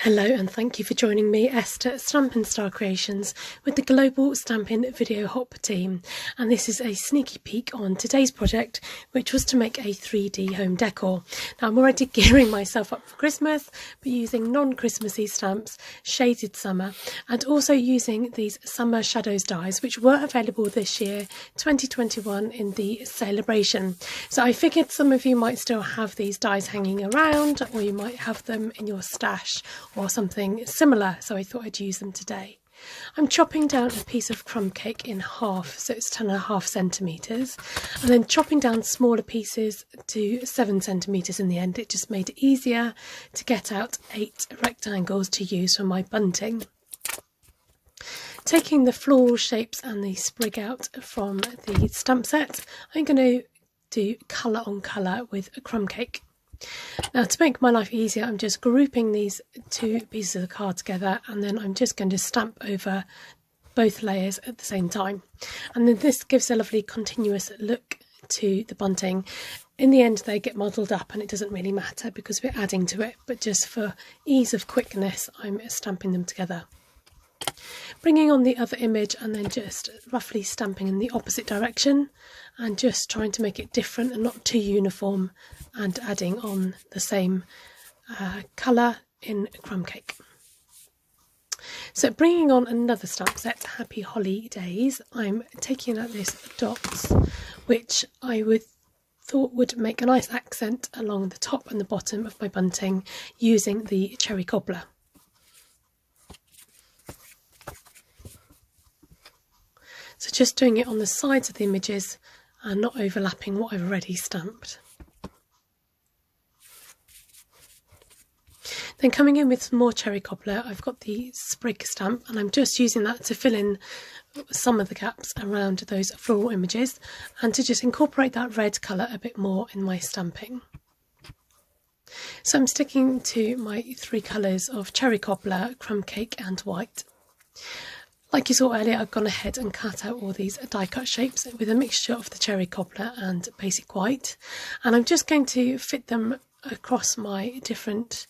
Hello and thank you for joining me, Esther at Stampinstarcreations with the Global Stampin Video Hop team, and this is a sneaky peek on today's project, which was to make a 3D home decor. Now I'm already gearing myself up for Christmas, but using non-Christmassy stamps, Shaded Summer, and also using these Summer Shadows dies, which were available this year, 2021, in the Saleabration. So I figured some of you might still have these dies hanging around, or you might have them in your stash or something similar, so I thought I'd use them today. I'm chopping down a piece of crumb cake in half, so it's 10.5 centimetres, and then chopping down smaller pieces to 7 centimetres in the end. It just made it easier to get out 8 rectangles to use for my bunting. Taking the floral shapes and the sprig out from the stamp set, I'm going to do colour on colour with a crumb cake. Now, to make my life easier, I'm just grouping these two pieces of the card together, and then I'm just going to stamp over both layers at the same time, and then this gives a lovely continuous look to the bunting. In the end they get muddled up and it doesn't really matter because we're adding to it, but just for ease of quickness I'm stamping them together. Bringing on the other image and then just roughly stamping in the opposite direction and just trying to make it different and not too uniform, and adding on the same colour in crumb cake. So bringing on another stamp set, Happy Holidays, I'm taking out this dots, which I thought would make a nice accent along the top and the bottom of my bunting using the cherry cobbler. So just doing it on the sides of the images and not overlapping what I've already stamped. Then coming in with some more cherry cobbler, I've got the sprig stamp and I'm just using that to fill in some of the gaps around those floral images and to just incorporate that red colour a bit more in my stamping. So I'm sticking to my 3 colours of cherry cobbler, crumb cake and white. Like you saw earlier, I've gone ahead and cut out all these die cut shapes with a mixture of the cherry cobbler and basic white, and I'm just going to fit them across my different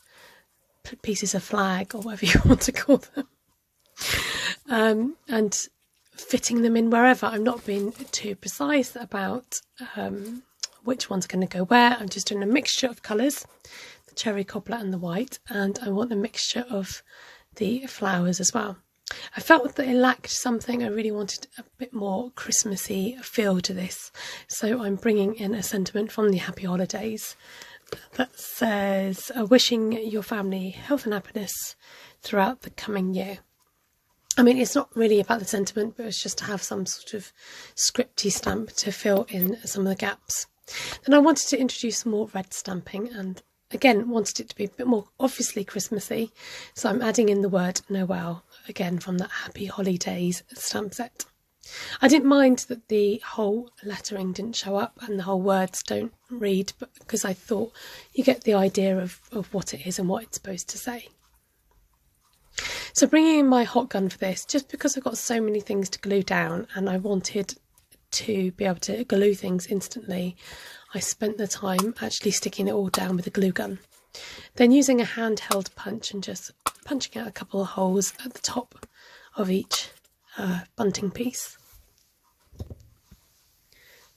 pieces of flag or whatever you want to call them, and fitting them in wherever. I'm not being too precise about which one's going to go where. I'm just doing a mixture of colours, the cherry cobbler and the white, and I want a mixture of the flowers as well. I felt that it lacked something. I really wanted a bit more Christmassy feel to this, so I'm bringing in a sentiment from the Happy Holidays that says, wishing your family health and happiness throughout the coming year. I mean, it's not really about the sentiment, but it's just to have some sort of scripty stamp to fill in some of the gaps. Then I wanted to introduce some more red stamping, and again wanted it to be a bit more obviously Christmassy, so I'm adding in the word Noel again from that Happy Holidays stamp set. I didn't mind that the whole lettering didn't show up and the whole words don't read, but because I thought you get the idea of what it is and what it's supposed to say. So bringing in my hot gun for this, just because I've got so many things to glue down and I wanted to be able to glue things instantly, I spent the time actually sticking it all down with a glue gun. Then using a handheld punch and just punching out a couple of holes at the top of each bunting piece.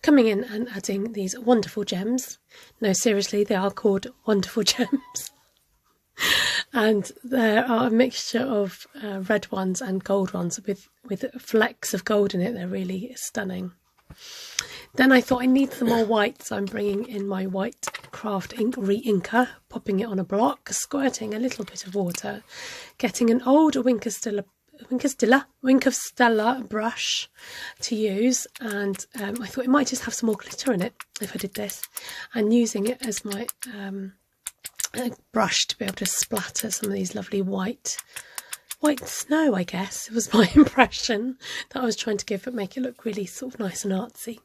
Coming in and adding these wonderful gems. No, seriously, they are called wonderful gems. And there are a mixture of red ones and gold ones with flecks of gold in it. They're really stunning. Then I thought I need some more white, so I'm bringing in my white craft ink reinker, popping it on a block, squirting a little bit of water, getting an old wink of stella brush to use, and I thought it might just have some more glitter in it if I did this, and using it as my brush to be able to splatter some of these lovely white snow, I guess. It was my impression that I was trying to give, but make it look really sort of nice and artsy.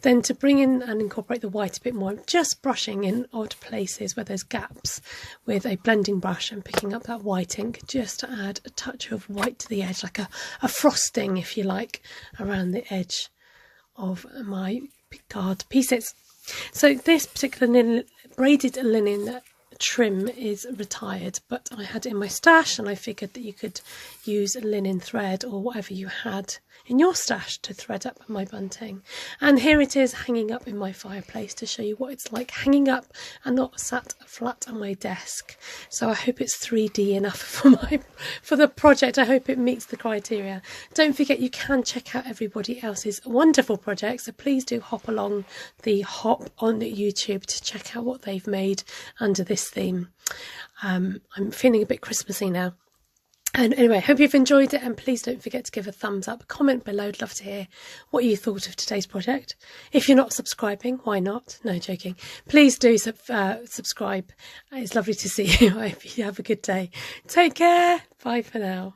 Then to bring in and incorporate the white a bit more, I'm just brushing in odd places where there's gaps with a blending brush and picking up that white ink just to add a touch of white to the edge, like a frosting, if you like, around the edge of my card pieces. So this particular braided linen trim is retired, but I had it in my stash and I figured that you could use linen thread or whatever you had in your stash to thread up my bunting. And here it is hanging up in my fireplace to show you what it's like hanging up and not sat flat on my desk. So I hope it's 3D enough for the project. I hope it meets the criteria. Don't forget you can check out everybody else's wonderful projects, so please do hop along the hop on YouTube to check out what they've made under this theme. I'm feeling a bit Christmassy now. And anyway, hope you've enjoyed it, and please don't forget to give a thumbs up, comment below. I'd love to hear what you thought of today's project. If you're not subscribing, why not? No, joking. Please do subscribe. It's lovely to see you. I hope you have a good day. Take care. Bye for now.